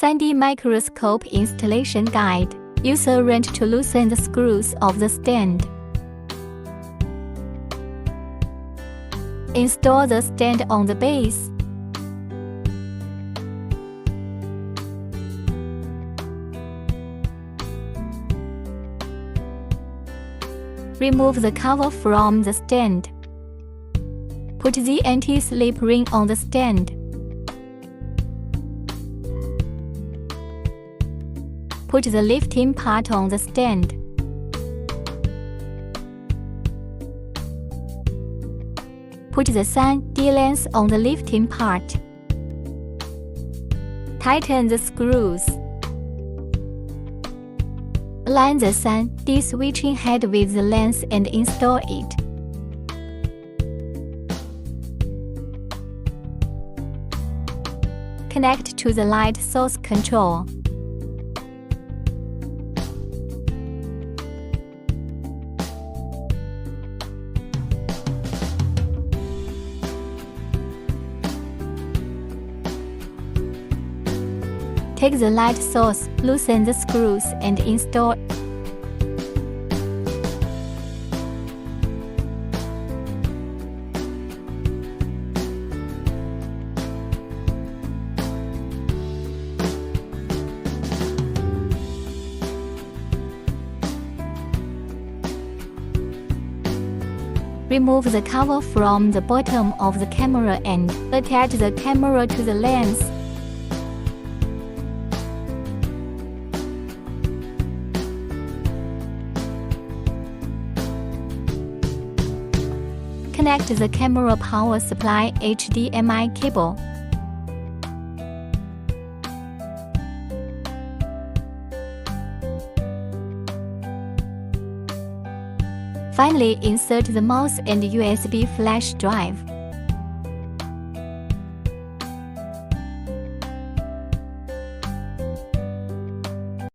3D microscope installation guide. Use a wrench to loosen the screws of the stand. Install the stand on the base. Remove the cover from the stand. Put the anti-slip ring on the stand. Put the lifting part on the stand. Put the 3D lens on the lifting part. Tighten the screws. Align the 3D switching head with the lens and install it. Connect to the light source control. Take the light source, loosen the screws, and install. Remove the cover from the bottom of the camera and attach the camera to the lens. Connect the camera power supply HDMI cable. Finally, insert the mouse and USB flash drive.